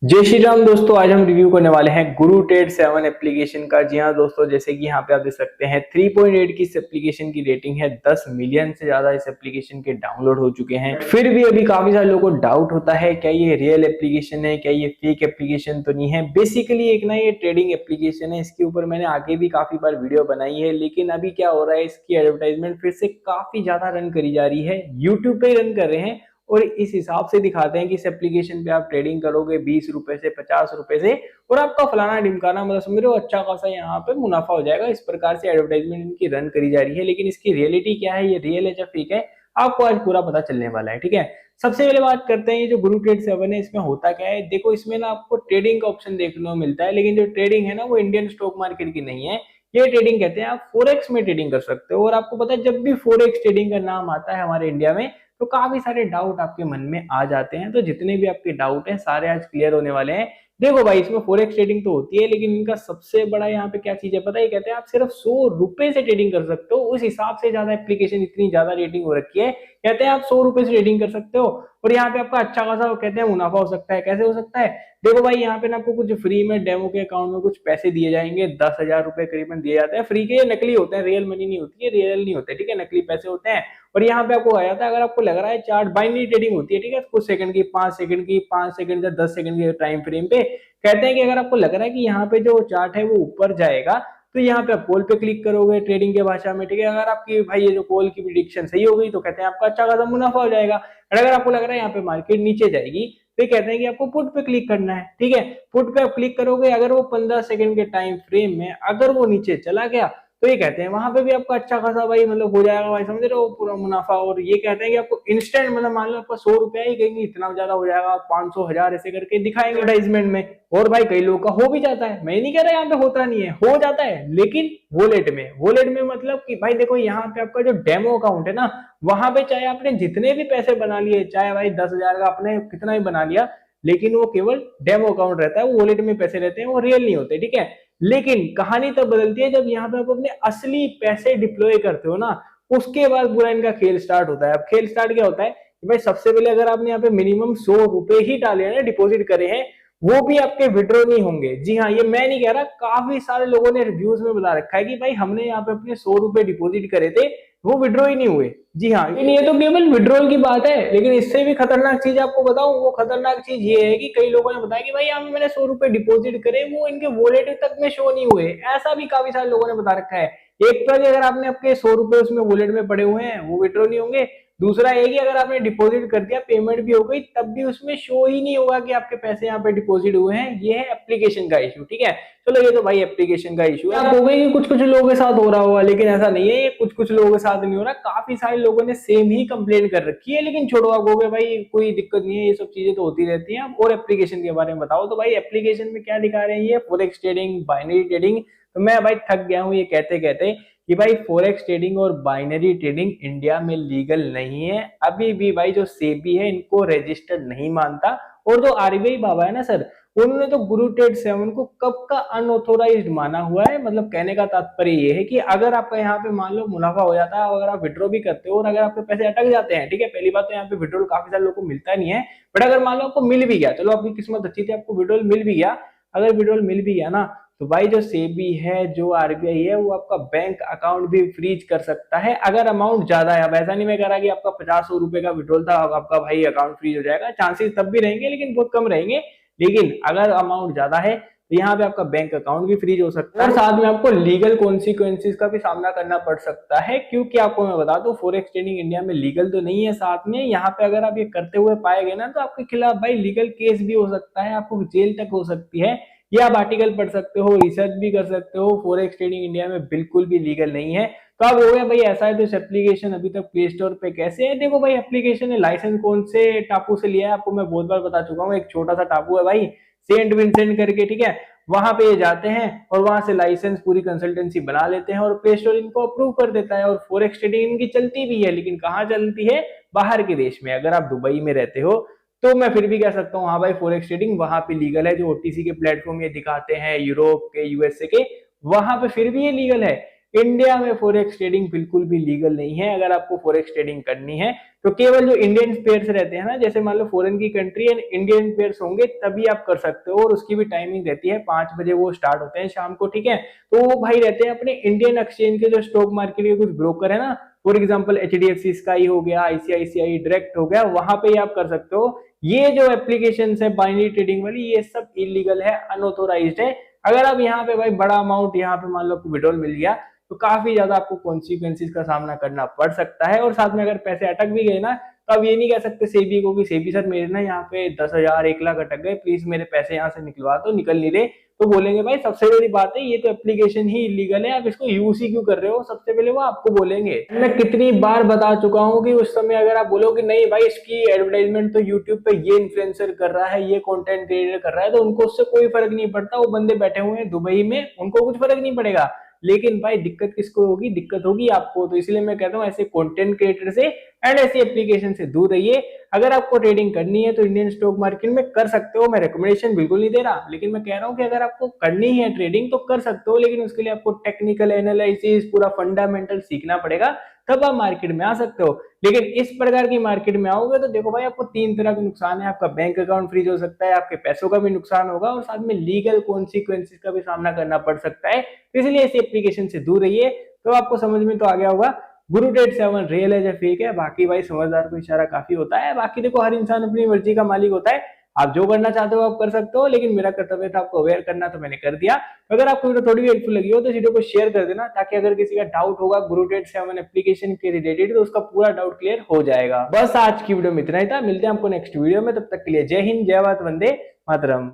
जय श्री राम दोस्तों। आज हम रिव्यू करने वाले हैं गुरु ट्रेड 7 एप्लीकेशन का। जी हाँ दोस्तों, जैसे कि यहाँ पे आप देख सकते हैं 3.8 की इस एप्लीकेशन की रेटिंग है। 10 मिलियन से ज्यादा इस एप्लीकेशन के डाउनलोड हो चुके हैं। फिर भी अभी काफी सारे लोगों को डाउट होता है क्या ये रियल एप्लीकेशन है, क्या ये फेक एप्लीकेशन तो नहीं है। बेसिकली एक ना ये ट्रेडिंग एप्लीकेशन है। इसके ऊपर मैंने आगे भी काफी बार वीडियो बनाई है, लेकिन अभी क्या हो रहा है, इसकी एडवर्टाइजमेंट फिर से काफी ज्यादा रन करी जा रही है। यूट्यूब पे रन कर रहे हैं और इस हिसाब से दिखाते हैं कि इस एप्लीकेशन पे आप ट्रेडिंग करोगे 20 रुपए से 50 रुपए से और आपका फलाना ढिमकाना मतलब समझ रहे हो अच्छा खासा यहाँ पे मुनाफा हो जाएगा। इस प्रकार से एडवर्टाइजमेंट इनकी रन करी जा रही है, लेकिन इसकी रियलिटी क्या है, ये रियल है या फेक है, आपको आज पूरा पता चलने वाला है। ठीक है, सबसे पहले बात करते हैं ये जो गुरु ट्रेड 7 है, इसमें होता क्या है। देखो, इसमें ना आपको ट्रेडिंग का ऑप्शन देखने को मिलता है, लेकिन जो ट्रेडिंग है ना वो इंडियन स्टॉक मार्केट की नहीं है। ये ट्रेडिंग कहते हैं आप फोरेक्स में ट्रेडिंग कर सकते हो। और आपको पता है जब भी फोरेक्स ट्रेडिंग का नाम आता है हमारे इंडिया में तो काफी सारे डाउट आपके मन में आ जाते हैं। तो जितने भी आपके डाउट हैं सारे आज क्लियर होने वाले हैं। देखो भाई, इसमें फोरेक्स ट्रेडिंग तो होती है, लेकिन इनका सबसे बड़ा यहाँ पे क्या चीज है पता है, कहते हैं आप सिर्फ 100 रुपए से ट्रेडिंग कर सकते हो। उस हिसाब से ज्यादा एप्लीकेशन इतनी ज्यादा रेटिंग हो रखी है, कहते हैं आप 100 रुपए से ट्रेडिंग कर सकते हो और यहाँ पे आपका अच्छा खासा कहते हैं मुनाफा हो सकता है। कैसे हो सकता है, देखो भाई, यहाँ पे ना आपको कुछ फ्री में डेमो के अकाउंट में कुछ पैसे दिए जाएंगे। 10,000 रुपए करीबन दिए जाते हैं फ्री के। ये नकली होते हैं, रियल मनी नहीं होती है, रियल नहीं होते। ठीक है, नकली पैसे होते हैं। और यहाँ पे आपको आ जाता है, अगर आपको लग रहा है चार्ट बाइनरी ट्रेडिंग होती है, ठीक है, कुछ सेकंड की, 5 सेकंड की, 5 सेकंड या 10 सेकंड के टाइम फ्रेम पे कहते हैं कि अगर आपको लग रहा है कि यहाँ पे जो चार्ट है वो ऊपर जाएगा तो यहाँ पे आप कॉल पे क्लिक करोगे ट्रेडिंग के भाषा में। ठीक है, अगर आपकी भाई ये जो कॉल की प्रिडिक्शन सही हो गई तो कहते हैं आपका अच्छा खासा मुनाफा हो जाएगा। और अगर आपको लग रहा है यहाँ पे मार्केट नीचे जाएगी तो कहते हैं कि आपको पुट पे क्लिक करना है। ठीक है, पुट पे आप क्लिक करोगे, अगर वो 15 सेकंड के टाइम फ्रेम में अगर वो नीचे चला गया तो ये कहते हैं वहां पे भी आपका अच्छा खासा भाई मतलब हो जाएगा भाई, समझ रहे हो, पूरा मुनाफा। और ये कहते हैं कि आपको इंस्टेंट मतलब मान लो आपका 100 रुपया ही कहेंगे इतना ज्यादा हो जाएगा, 500 1000 ऐसे करके दिखाएंगे एडवर्टाइजमेंट में। और भाई कई लोगों का हो भी जाता है, मैं नहीं कह रहा यहाँ पे होता नहीं है, हो जाता है, लेकिन वॉलेट में मतलब कि भाई देखो यहाँ पे आपका जो डेमो अकाउंट है ना, वहां पे चाहे आपने जितने भी पैसे बना लिए, चाहे भाई 10,000 का आपने कितना भी बना लिया, लेकिन वो केवल डेमो अकाउंट रहता है, वो वॉलेट में पैसे रहते हैं, वो रियल नहीं होते। ठीक है, लेकिन कहानी तब बदलती है जब यहाँ पे आप अपने असली पैसे डिप्लॉय करते हो ना, उसके बाद पूरा इनका खेल स्टार्ट होता है। अब खेल स्टार्ट क्या होता है कि भाई सबसे पहले अगर आपने यहाँ पे मिनिमम 100 रुपए ही डाले हैं, डिपॉजिट करे हैं, वो भी आपके विड्रॉ नहीं होंगे। जी हाँ, ये मैं नहीं कह रहा, काफी सारे लोगों ने रिव्यूज में बता रखा है कि भाई हमने यहाँ पे अपने 100 रुपए डिपॉजिट करे थे, वो विड्रॉ ही नहीं हुए। जी हाँ, लेकिन ये तो केवल विड्रॉल की बात है, लेकिन इससे भी खतरनाक चीज आपको बताऊं, वो खतरनाक चीज ये है कि कई लोगों ने बताया कि भाई यहाँ मैंने 100 रुपए डिपॉजिट करे, वो इनके वॉलेट तक में शो नहीं हुए। ऐसा भी काफी सारे लोगों ने बता रखा है। एक तो अगर आपने आपके 100 रुपए उसमें वॉलेट में पड़े हुए हैं, वो विड्रॉ नहीं होंगे। दूसरा ये कि अगर आपने डिपॉजिट कर दिया, पेमेंट भी हो गई, तब भी उसमें शो ही नहीं होगा कि आपके पैसे यहाँ पे डिपॉजिट हुए हैं। ये है एप्लीकेशन का इशू। ठीक है, चलो ये तो भाई एप्लीकेशन का इशू है। आप हो गई कि कुछ कुछ लोगों के साथ हो रहा होगा, लेकिन ऐसा नहीं है, ये कुछ कुछ लोगों के साथ नहीं हो रहा, काफी सारे लोगों ने सेम ही कंप्लेन कर रखी है। लेकिन छोड़ो, आप हो गए भाई कोई दिक्कत नहीं है, ये सब चीजें तो होती रहती हैं। और एप्लीकेशन के बारे में बताओ तो भाई एप्लीकेशन में क्या दिखा रहे हैं, ये फॉरेक्स ट्रेडिंग, बाइनरी ट्रेडिंग। तो मैं भाई थक गया हूँ ये कहते कहते कि भाई फॉरेक्स ट्रेडिंग और बाइनरी ट्रेडिंग इंडिया में लीगल नहीं है अभी भी। भाई जो सेबी है इनको रजिस्टर्ड नहीं मानता। और जो आरबीआई बाबा है ना सर, उन्होंने तो गुरु ट्रेड 7 को कब का अनऑथोराइज्ड माना हुआ है। मतलब कहने का तात्पर्य ये है कि अगर आपका यहाँ पे मान लो मुनाफा हो जाता है, अगर आप विड्रॉ भी करते हो और अगर आपके पैसे अटक जाते हैं, ठीक है, पहली बात तो यहाँ पे विड्रॉल काफी सारे लोगों को मिलता नहीं है, बट अगर मान लो आपको मिल भी गया, चलो आपकी किस्मत अच्छी थी, आपको विड्रॉल मिल भी गया, अगर विड्रॉल मिल भी गया ना, तो भाई जो सेबी है, जो आरबीआई है, वो आपका बैंक अकाउंट भी फ्रीज कर सकता है अगर अमाउंट ज्यादा है। अब ऐसा नहीं मैं कह रहा कि आपका 50-100 रुपए का विड्रॉल था, आपका भाई अकाउंट फ्रीज हो जाएगा, चांसेस तब भी रहेंगे लेकिन बहुत कम रहेंगे। लेकिन अगर अमाउंट ज्यादा है तो यहाँ पे आपका बैंक अकाउंट भी फ्रीज हो सकता है और साथ में आपको लीगल कॉन्सिक्वेंसेस का भी सामना करना पड़ सकता है। क्योंकि आपको मैं बता दूं, फॉरेक्स ट्रेडिंग इंडिया में लीगल तो नहीं है, साथ में यहाँ पे अगर आप ये करते हुए पाए गए ना तो आपके खिलाफ भाई लीगल केस भी हो सकता है, आपको जेल तक हो सकती है। ये आप आर्टिकल पढ़ सकते हो, रिसर्च भी कर सकते हो, फॉरेक्स ट्रेडिंग इंडिया में बिल्कुल भी लीगल नहीं है। तो आप हो गया भाई ऐसा है तो इस एप्लीकेशन अभी तक प्ले स्टोर पे कैसे है। देखो भाई, एप्लीकेशन ने लाइसेंस कौन से टापू से लिया है आपको मैं बहुत बार बता चुका हूँ, एक छोटा सा टापू है भाई, सेंट विंसेंट करके। ठीक है, वहां पे ये जाते हैं और वहां से लाइसेंस पूरी कंसल्टेंसी बना लेते हैं और प्ले स्टोर इनको अप्रूव कर देता है। और फॉरेक्स ट्रेडिंग इनकी चलती भी है, लेकिन कहाँ चलती है, बाहर के देश में। अगर आप दुबई में रहते हो तो मैं फिर भी कह सकता हूँ हाँ भाई फॉरेक्स ट्रेडिंग वहां पे लीगल है। जो ओटीसी के प्लेटफॉर्म ये दिखाते हैं यूरोप के, यूएसए के, वहां पे फिर भी ये लीगल है। इंडिया में फॉरेक्स ट्रेडिंग बिल्कुल भी लीगल नहीं है। अगर आपको फॉरेक्स ट्रेडिंग करनी है तो केवल जो इंडियन पेयर्स रहते हैं ना, जैसे मान लो फॉरेन की कंट्री एंड इंडियन पेयर्स होंगे तभी आप कर सकते हो, और उसकी भी टाइमिंग रहती है 5 बजे वो स्टार्ट होते हैं शाम को, ठीक है। तो वो भाई रहते हैं अपने इंडियन एक्सचेंज के जो स्टॉक मार्केट के कुछ ब्रोकर है ना, फॉर एग्जाम्पल HDFC स्काई हो गया, ICICI डायरेक्ट हो गया, वहां पे आप कर सकते हो। ये जो एप्लीकेशन है बाइनरी ट्रेडिंग वाली, ये सब इलीगल है, अनऑथोराइज्ड है। अगर आप यहाँ पे भाई बड़ा अमाउंट यहाँ पे मान लो आपको विड्रॉल मिल गया तो काफी ज्यादा आपको कॉन्सिक्वेंसेस का सामना करना पड़ सकता है, और साथ में अगर पैसे अटक भी गए ना तो आप ये नहीं कह सकते सेबी को कि सेबी सर मेरे ना यहाँ पे 10,000 1 लाख अटक गए, प्लीज मेरे पैसे यहाँ से निकलवा दो, निकल नहीं रहे। तो बोलेंगे भाई सबसे बड़ी बात है ये तो एप्लीकेशन ही इलीगल है, आप इसको यूज ही क्यों कर रहे हो, सबसे पहले वो आपको बोलेंगे। मैं कितनी बार बता चुका हूँ कि उस समय अगर आप बोलो कि नहीं भाई इसकी एडवर्टाइजमेंट तो यूट्यूब पे ये इन्फ्लुएंसर कर रहा है, ये कंटेंट क्रिएटर कर रहा है, तो उनको उससे कोई फर्क नहीं पड़ता, वो बंदे बैठे हुए हैं दुबई में, उनको कुछ फर्क नहीं पड़ेगा। लेकिन भाई दिक्कत किसको होगी, दिक्कत होगी आपको। तो इसलिए मैं कहता हूँ ऐसे कंटेंट क्रिएटर से एंड ऐसी एप्लीकेशन से दूर रहिए। अगर आपको ट्रेडिंग करनी है तो इंडियन स्टॉक मार्केट में कर सकते हो, मैं रिकमेंडेशन बिल्कुल नहीं दे रहा, लेकिन मैं कह रहा हूँ कि अगर आपको करनी है ट्रेडिंग तो कर सकते हो, लेकिन उसके लिए आपको टेक्निकल एनालिसिस पूरा फंडामेंटल सीखना पड़ेगा, तब आप मार्केट में आ सकते हो। लेकिन इस प्रकार की मार्केट में आओगे तो देखो भाई आपको 3 तरह के नुकसान है, आपका बैंक अकाउंट फ्रीज हो सकता है, आपके पैसों का भी नुकसान होगा, और साथ में लीगल कॉन्सिक्वेंसेस का भी सामना करना पड़ सकता है। तो इसलिए इस एप्लीकेशन से दूर रहिए। तो आपको समझ में तो आ गया होगा गुरु ट्रेड 7 रियल है या फेक है। बाकी भाई समझदार को इशारा काफी होता है। बाकी देखो हर इंसान अपनी मर्जी का मालिक होता है, आप जो करना चाहते हो आप कर सकते हो, लेकिन मेरा कर्तव्य था आपको अवेयर करना, तो मैंने कर दिया। तो अगर आपको वीडियो थोड़ी भी हेल्पफुल लगी हो तो इस वीडियो को शेयर कर देना, ताकि अगर किसी का डाउट होगा गुरु ट्रेड 7 एप्लीकेशन के रिलेटेड तो उसका पूरा डाउट क्लियर हो जाएगा। बस आज की वीडियो में इतना ही था, मिलते हैं आपको नेक्स्ट वीडियो में, तब तक के लिए जय हिंद, जय भारत, वंदे मातरम।